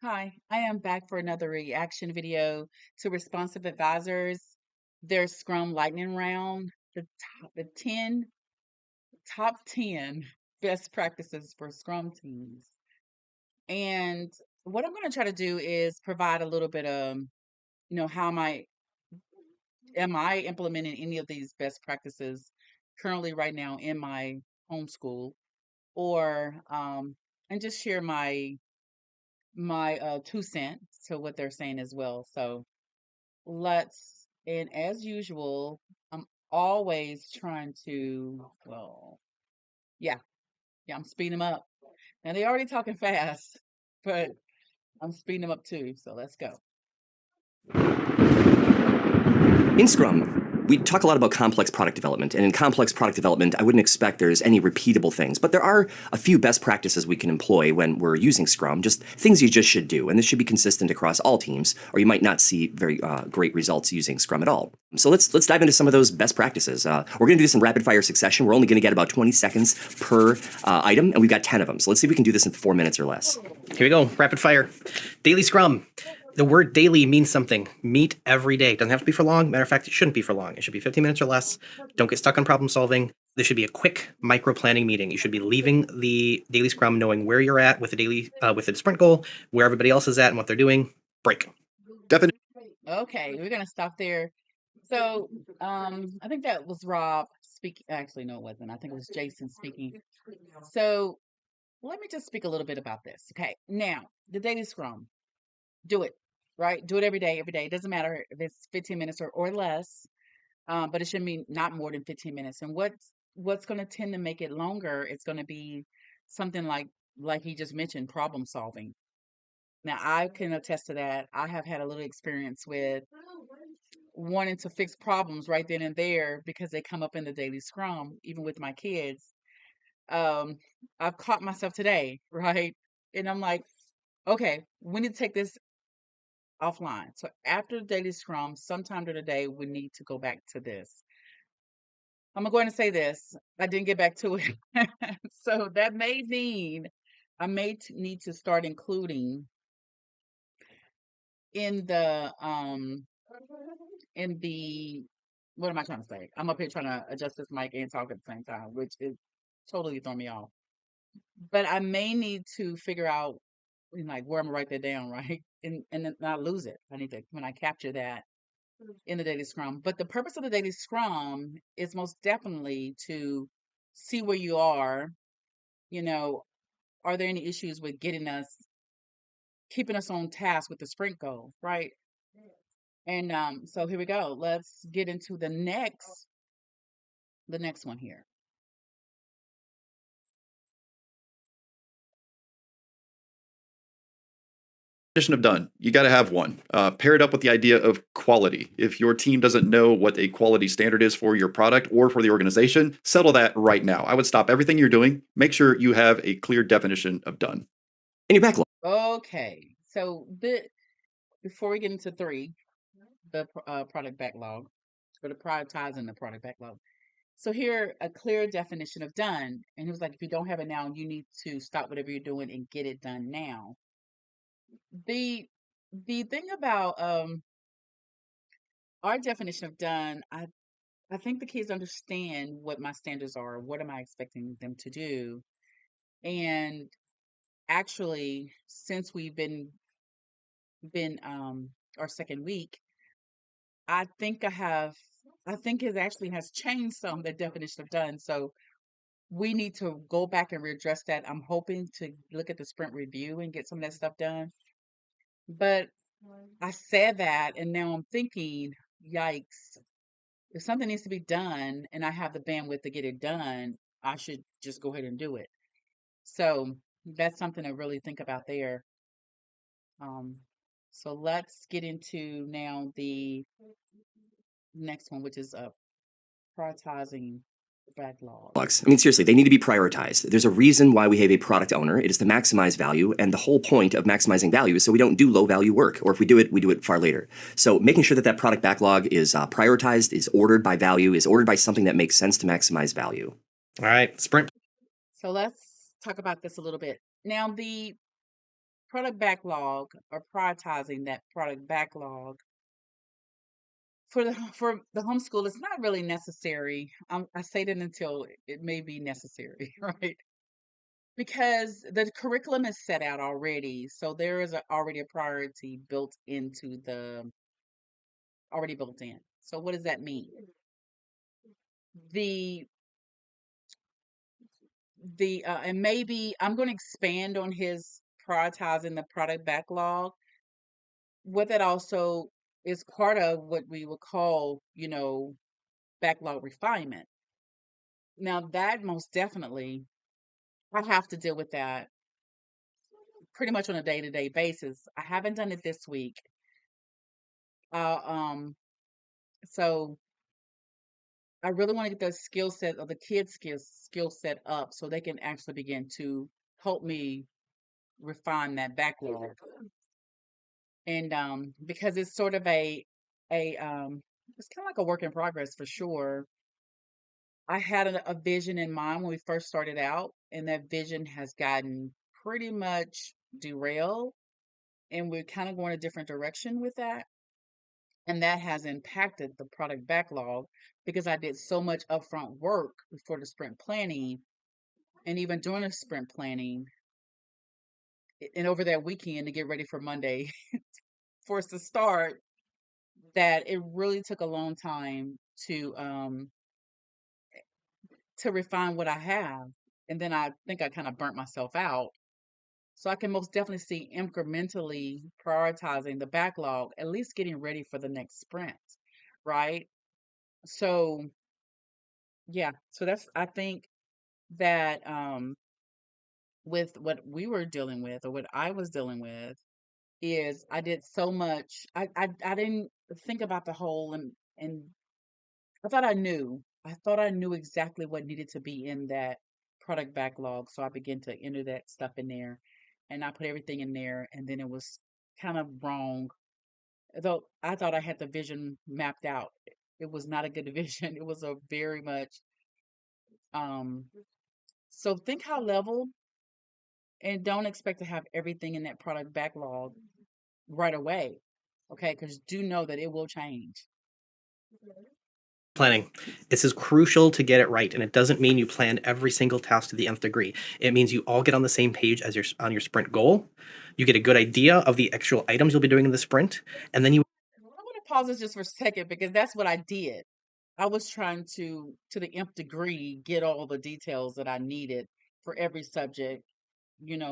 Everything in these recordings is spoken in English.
Hi, I am back for another reaction video to responsive advisors. Their Scrum lightning round, the top 10 best practices for Scrum teams. And what I'm going to try to do is provide a little bit of, how am I implementing any of these best practices currently right now in my homeschool, or and just share my 2 cents to what they're saying as well. So and as usual, I'm always trying to, yeah, yeah, I'm speeding them up. Now they already talking fast, but I'm speeding them up too. So let's go. In Scrum, we talk a lot about complex product development, and in complex product development, I wouldn't expect there's any repeatable things, but there are a few best practices we can employ when we're using Scrum, just things you just should do, and this should be consistent across all teams, or you might not see very great results using Scrum at all. So let's dive into some of those best practices. We're going to do this in rapid fire succession. We're only going to get about 20 seconds per item, and we've got 10 of them. So let's see if we can do this in 4 minutes or less. Here we go. Rapid fire. Daily Scrum. The word daily means something. Meet every day. Doesn't have to be for long. Matter of fact, it shouldn't be for long. It should be 15 minutes or less. Don't get stuck on problem solving. This should be a quick micro planning meeting. You should be leaving the daily Scrum knowing where you're at with the sprint goal, where everybody else is at and what they're doing. Break. Okay, we're gonna stop there. So I think that was Rob speaking. Actually, no, it wasn't. I think it was Jason speaking. So let me just speak a little bit about this. Okay, now the daily Scrum. Do it, right? Do it every day, every day. It doesn't matter if it's 15 minutes or less, but it should be not more than 15 minutes. And what's going to tend to make it longer? It's going to be something like he just mentioned, problem solving. Now I can attest to that. I have had a little experience with wanting to fix problems right then and there because they come up in the daily Scrum, even with my kids. Um, I've caught myself today, right? And I'm like, okay, we need to take this offline. So after the daily scrum, sometime during the day, we need to go back to this. I'm going to say this. I didn't get back to it. So that may mean I need to start including in the what am I trying to say? I'm up here trying to adjust this mic and talk at the same time, which is totally throwing me off. But I may need to figure out like where I'm gonna write that down, right? And then not lose it. I need to when I capture that in the daily scrum. But the purpose of the daily scrum is most definitely to see where you are. You know, are there any issues with keeping us on task with the sprint goal, right? And so here we go. Let's get into the next one here. Definition of done. You got to have one. Pair it up with the idea of quality. If your team doesn't know what a quality standard is for your product or for the organization, settle that right now. I would stop everything you're doing. Make sure you have a clear definition of done. In your backlog. Okay. So before we get into three, the product backlog, or the prioritizing the product backlog. So here, a clear definition of done. And he was like, if you don't have it now, you need to stop whatever you're doing and get it done now. The the thing about our definition of done, I think the kids understand what my standards are, what am I expecting them to do. And actually, since we've been our second week, I think I think it actually has changed some the definition of done. So we need to go back and readdress that. I'm hoping to look at the sprint review and get some of that stuff done. But I said that, and now I'm thinking, yikes, if something needs to be done and I have the bandwidth to get it done, I should just go ahead and do it. So that's something to really think about there. Um, so let's get into now the next one, which is prioritizing the backlog. I mean, seriously, they need to be prioritized. There's a reason why we have a product owner. It is to maximize value, and the whole point of maximizing value is so we don't do low-value work, or if we do it far later. So making sure that that product backlog is prioritized, is ordered by value, is ordered by something that makes sense to maximize value. All right. Sprint. So let's talk about this a little bit. Now, the product backlog or prioritizing that product backlog for the homeschool is not really necessary. I say that until it may be necessary, right? Because the curriculum is set out already, so there is already a priority built into the already built in. So what does that mean? The and maybe I'm going to expand on his prioritizing the product backlog. What that also is part of what we would call, backlog refinement. Now that most definitely I have to deal with that pretty much on a day-to-day basis. I haven't done it this week. Uh, um, so I really want to get the skill set of the kids' skill set up so they can actually begin to help me refine that backlog. And because it's sort of a it's kind of like a work in progress for sure. I had a vision in mind when we first started out, and that vision has gotten pretty much derailed, and we're kind of going a different direction with that. And that has impacted the product backlog because I did so much upfront work before the sprint planning and even during the sprint planning and over that weekend to get ready for Monday for us to start, that it really took a long time to refine what I have. And then I think I kind of burnt myself out. So I can most definitely see incrementally prioritizing the backlog, at least getting ready for the next sprint, right? So yeah, so that's I think that with what we were dealing with or what I was dealing with is I did so much. I didn't think about the whole and I thought I knew. I thought I knew exactly what needed to be in that product backlog. So I began to enter that stuff in there and I put everything in there and then it was kind of wrong. Though I thought I had the vision mapped out. It was not a good vision. It was a very much um so think high level and don't expect to have everything in that product backlog right away. Okay, because do know that it will change. Planning. This is crucial to get it right, and it doesn't mean you plan every single task to the nth degree. It means you all get on the same page as on your sprint goal. You get a good idea of the actual items you'll be doing in the sprint, and then you I'm going to pause this just for a second because that's what I did. I was trying to the nth degree, get all the details that I needed for every subject,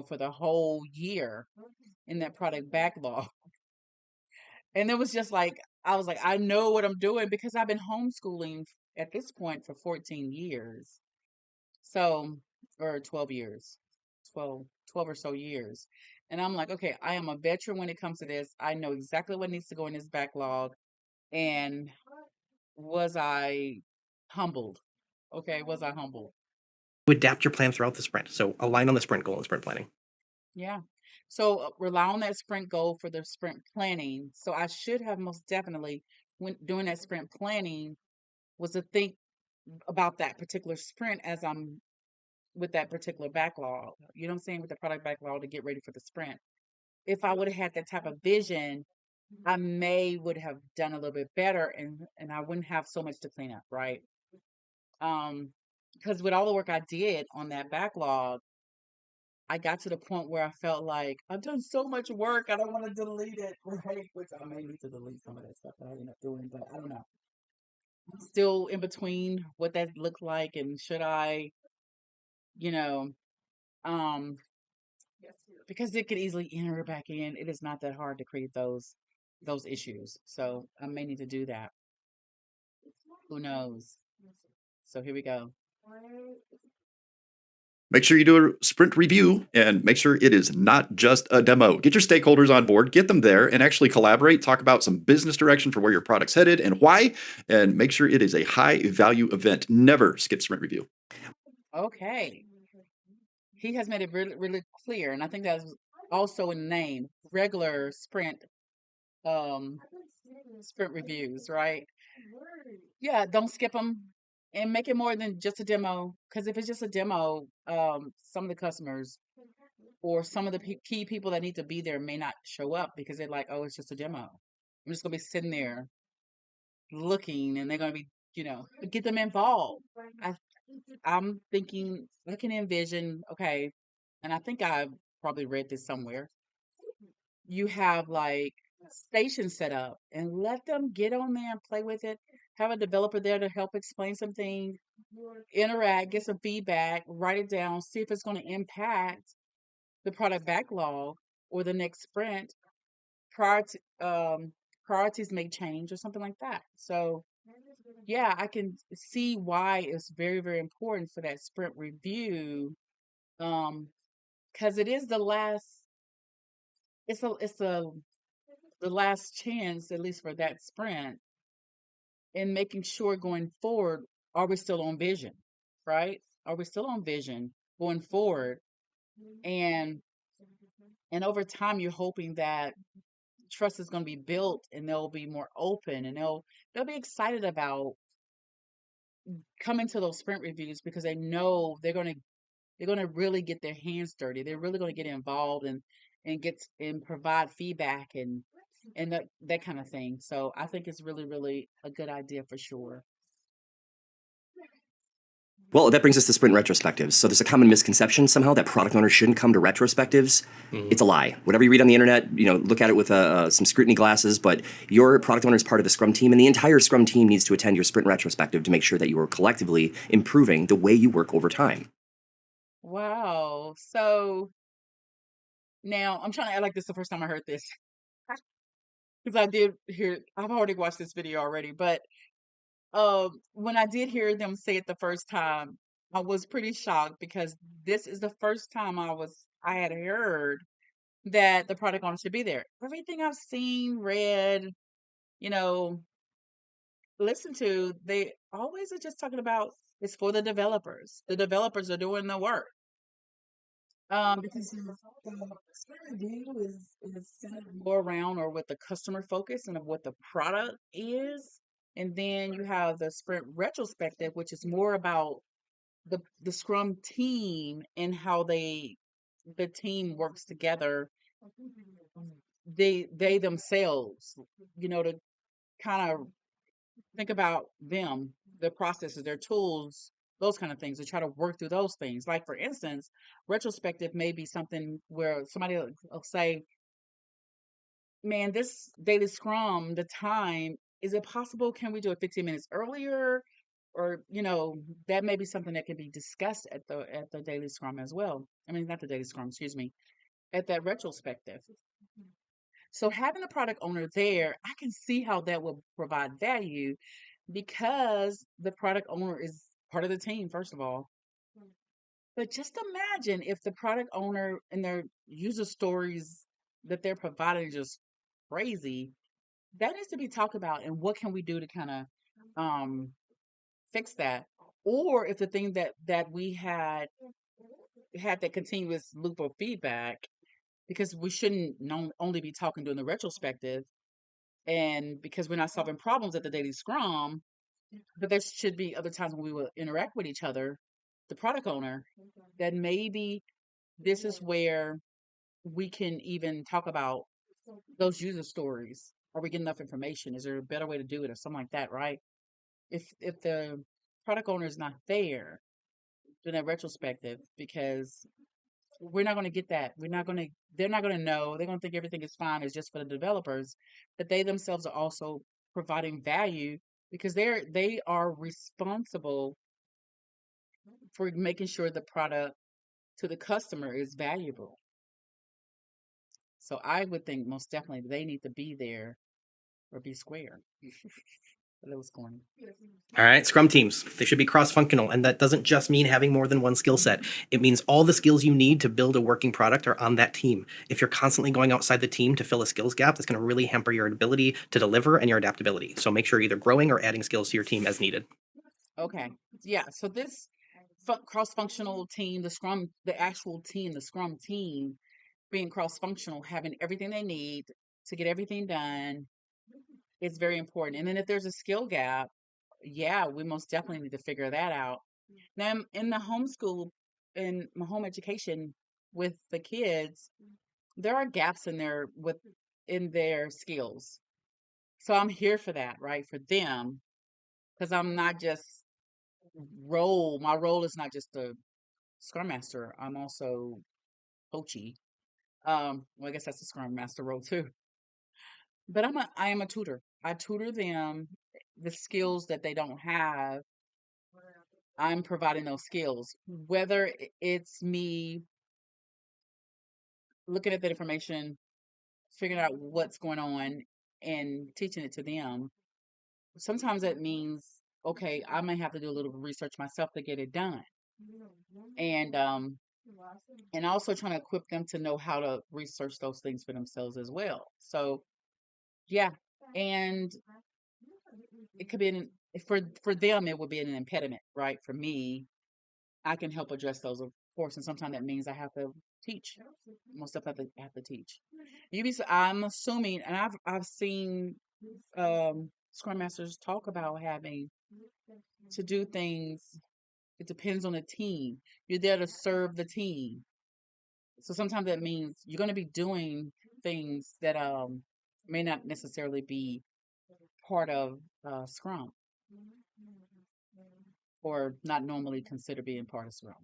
for the whole year in that product backlog. And it was just like, I was like, I know what I'm doing because I've been homeschooling at this point for 14 years. So, or 12 years, 12 or so years. And I'm like, okay, I am a veteran when it comes to this. I know exactly what needs to go in this backlog. And was I humbled? Okay, was I humbled? adapt your plan throughout the sprint. So align on the sprint goal and sprint planning. Yeah. So rely on that sprint goal for the sprint planning. So I should have most definitely, when doing that sprint planning, was to think about that particular sprint as I'm with that particular backlog. You know what I'm saying? With the product backlog to get ready for the sprint. If I would have had that type of vision, I would have done a little bit better and I wouldn't have so much to clean up, right? Because with all the work I did on that backlog, I got to the point where I felt like I've done so much work, I don't want to delete it, right? Which I may need to delete some of that stuff that I ended up doing, but I don't know. I'm still in between what that looked like and should I, you know, um, because it could easily enter it back in. It is not that hard to create those issues. So I may need to do that. Who knows? So here we go. Make sure you do a sprint review and make sure it is not just a demo. Get your stakeholders on board, get them there, and actually collaborate. Talk about some business direction for where your product's headed and why, and make sure it is a high value event. Never skip sprint review. Okay. He has made it really, really clear, and I think that's also in the name, regular um, sprint reviews, right? Yeah, don't skip them and make it more than just a demo. Because if it's just a demo, some of the customers or some of the key people that need to be there may not show up because they're like, oh, it's just a demo. I'm just gonna be sitting there looking, and they're gonna be, get them involved. I, I'm thinking I can envision, okay, and I think I probably read this somewhere. You have like stations set up and let them get on there and play with it. Have a developer there to help explain something, interact, get some feedback, write it down, see if it's going to impact the product backlog or the next sprint. Prior to, priorities may change or something like that. So yeah, I can see why it's very, very important for that sprint review. Because it is the last, it's the last chance, at least for that sprint, in making sure going forward, are we still on vision, right? Are we still on vision going forward? And and over time, you're hoping that trust is going to be built, and they'll be more open, and they'll be excited about coming to those sprint reviews because they know they're going to really get their hands dirty. They're really going to get involved and get and provide feedback and that kind of thing. So I think it's really, really a good idea for sure. Well, that brings us to sprint retrospectives. So there's a common misconception somehow that product owners shouldn't come to retrospectives. It's a lie. Whatever you read on the internet, look at it with some scrutiny glasses, but your product owner is part of the Scrum team, and the entire Scrum team needs to attend your sprint retrospective to make sure that you are collectively improving the way you work over time. Wow. So now I'm trying to act like this is the first time I heard this because I've already watched this video already, but when I did hear them say it the first time, I was pretty shocked because this is the first time I had heard that the product owner should be there. Everything I've seen, read, you know, listened to, they always are just talking about it's for the developers. The developers are doing the work. Because the sprint review is centered more around or with the customer focus and of what the product is. And then you have the sprint retrospective, which is more about the Scrum team and how the team works together. They themselves, to kind of think about them, their processes, their tools, those kind of things, to try to work through those things. Like for instance, retrospective may be something where somebody will say, man, this daily scrum, the time, is it possible? Can we do it 15 minutes earlier? Or, that may be something that can be discussed at the daily scrum as well. I mean, not the daily scrum, excuse me, at that retrospective. So having a product owner there, I can see how that will provide value because the product owner is part of the team, first of all. But just imagine if the product owner and their user stories that they're providing is just crazy. That needs to be talked about, and what can we do to kind of fix that? Or if the thing that we had that continuous loop of feedback, because we shouldn't only be talking during the retrospective, and because we're not solving problems at the daily scrum, but there should be other times when we will interact with each other, the product owner, that maybe this is where we can even talk about those user stories. Are we getting enough information? Is there a better way to do it or something like that, right? If the product owner is not there during that retrospective, because we're not going to get that. They're not going to know. They're going to think everything is fine. It's just for the developers, but they themselves are also providing value because they are responsible for making sure the product to the customer is valuable. So I would think most definitely they need to be there or be square. That was corny. All right, Scrum teams, they should be cross-functional, and that doesn't just mean having more than one skill set. It means all the skills you need to build a working product are on that team. If you're constantly going outside the team to fill a skills gap, that's going to really hamper your ability to deliver and your adaptability. So make sure you're either growing or adding skills to your team as needed. Okay. Yeah. So this cross-functional team, the actual team, the Scrum team, being cross-functional, having everything they need to get everything done is very important. And then if there's a skill gap, yeah, we most definitely need to figure that out. Now, in my home education, with the kids, there are gaps in their skills. So I'm here for that, right? For them, because I'm not just my role is not just a scrum master. I'm also coachy. Well, I guess that's the scrum master role too. But I am a tutor. I tutor them the skills that they don't have. I'm providing those skills, whether it's me looking at that information, figuring out what's going on, and teaching it to them. Sometimes that means, okay, I may have to do a little research myself to get it done, and also trying to equip them to know how to research those things for themselves as well. So yeah, and it could be for them it would be an impediment, right? For me, I can help address those, of course, and sometimes that means I have to teach. Most stuff I have to teach. I'm assuming, and I've seen Scrum Masters talk about having to do things. It depends on the team. You're there to serve the team, so sometimes that means you're going to be doing things that may not necessarily be part of Scrum or not normally considered being part of Scrum.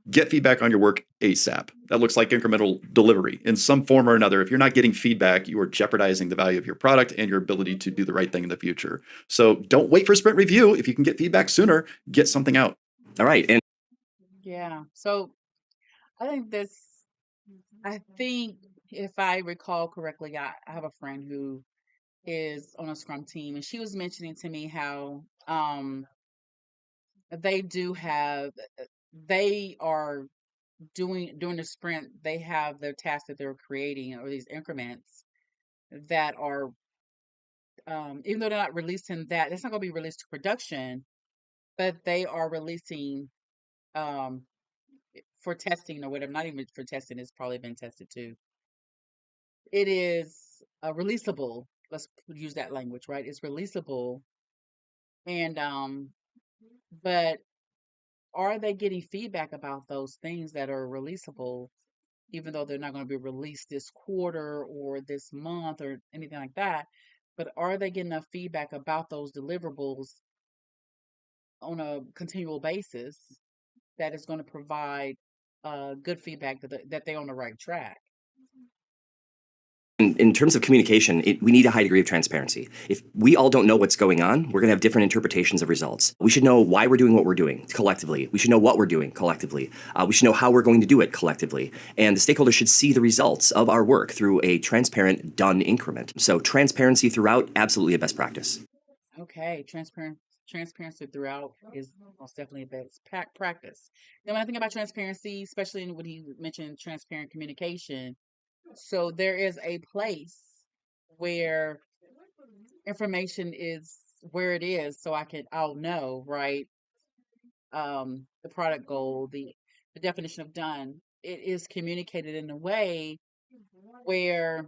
Get feedback on your work ASAP. That looks like incremental delivery in some form or another. If you're not getting feedback, you are jeopardizing the value of your product and your ability to do the right thing in the future. So don't wait for sprint review. If you can get feedback sooner, get something out. All right. And Yeah. So I think this, I think if I recall correctly, I have a friend who is on a Scrum team, and she was mentioning to me how they do have, they are during the sprint, they have their tasks that they're creating or these increments that are, even though they're not releasing that, it's not going to be released to production, but they are releasing um, for testing or whatever. Not even for testing; it's probably been tested too. It is releasable. Let's use that language, right? It's releasable, and but are they getting feedback about those things that are releasable, even though they're not going to be released this quarter or this month or anything like that? But are they getting enough feedback about those deliverables on a continual basis that is going to provide good feedback that they're on the right track? in terms of communication, we need a high degree of transparency. If we all don't know what's going on, we're going to have different interpretations of results. We should know why we're doing what we're doing collectively. We should know what we're doing collectively. We should know how we're going to do it collectively. And the stakeholders should see the results of our work through a transparent done increment. So transparency throughout, absolutely a best practice. Okay, transparency throughout is most definitely a best practice. Now, when I think about transparency, especially when he mentioned transparent communication, so there is a place where information is where it is, so I'll know, right? The product goal, the definition of done, it is communicated in a way where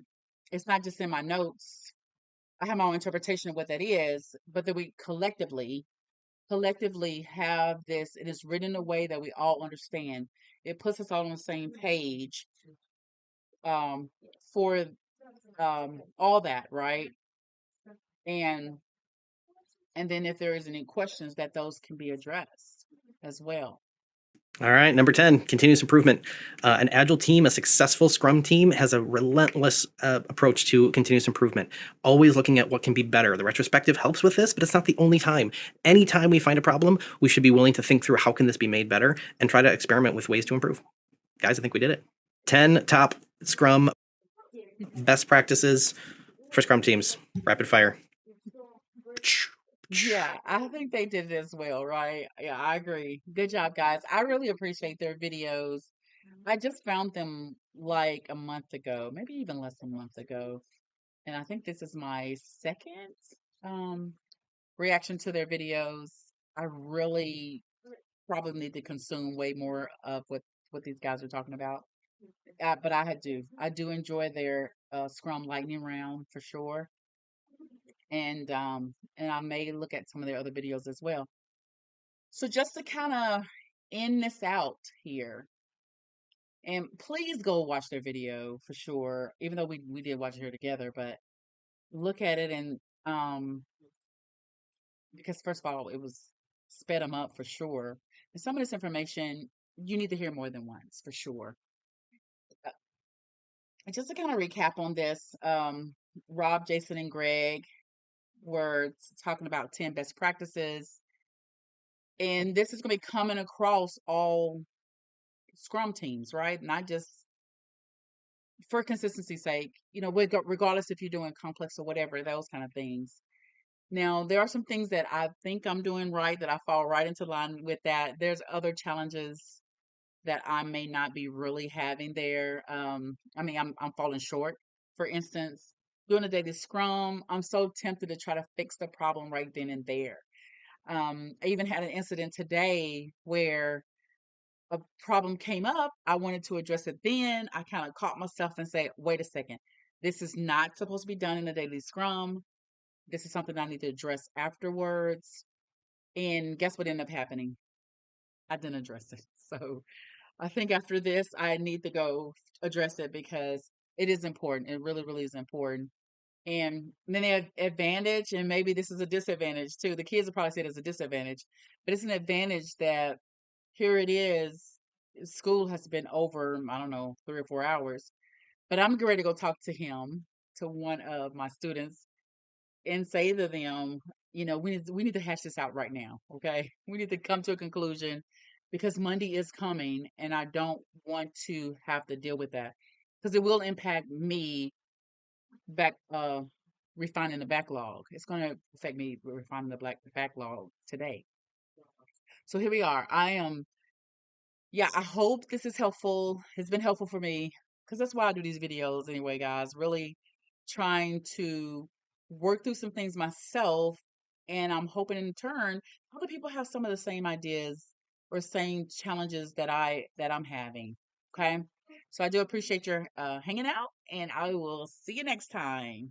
it's not just in my notes. I have my own interpretation of what that is, but that we collectively have this. It is written in a way that we all understand. It puts us all on the same page um, for all that, right? And then if there is any questions, that those can be addressed as well. All right, number 10, continuous improvement. An agile team, a successful Scrum team, has a relentless approach to continuous improvement, always looking at what can be better. The retrospective helps with this, but it's not the only time. Anytime we find a problem, we should be willing to think through how can this be made better and try to experiment with ways to improve. Guys, I think we did it. 10 top Scrum best practices for Scrum teams. Rapid fire. Yeah, I think they did it as well, right? Yeah, I agree. Good job, guys. I really appreciate their videos. I just found them like a month ago, maybe even less than a month ago. And I think this is my second um, reaction to their videos. I really probably need to consume way more of what these guys are talking about. But I do enjoy their Scrum Lightning Round for sure, and I may look at some of their other videos as well. So just to kind of end this out here, And please go watch their video for sure. Even though we did watch it here together, but look at it and because first of all, it was sped them up for sure. And some of this information you need to hear more than once for sure. And just to kind of recap on this, Rob, Jason, and Greg were talking about 10 best practices. And this is going to be coming across all Scrum teams, right? Not just for consistency's sake, regardless if you're doing complex or whatever, those kind of things. Now, there are some things that I think I'm doing right that I fall right into line with that. There's other challenges that I may not be really having there. I'm falling short. For instance, doing a daily scrum, I'm so tempted to try to fix the problem right then and there. I even had an incident today where a problem came up. I wanted to address it then. I kind of caught myself and say, wait a second, this is not supposed to be done in a daily scrum. This is something I need to address afterwards. And guess what ended up happening? I didn't address it. So I think after this, I need to go address it because it is important. It really, really is important. And then the advantage, and maybe this is a disadvantage too. The kids will probably say it as a disadvantage, but it's an advantage that here it is. School has been over, I don't know, 3 or 4 hours, but I'm ready to go talk to him, to one of my students, and say to them, we need to hash this out right now. Okay. We need to come to a conclusion because Monday is coming and I don't want to have to deal with that because it will impact me back, refining the backlog. It's going to affect me refining the backlog today. So here we are. Yeah, I hope this is helpful. It's been helpful for me because that's why I do these videos anyway, guys. Really trying to work through some things myself. And I'm hoping in turn, other people have some of the same ideas or same challenges that I'm having. Okay. So I do appreciate your hanging out and I will see you next time.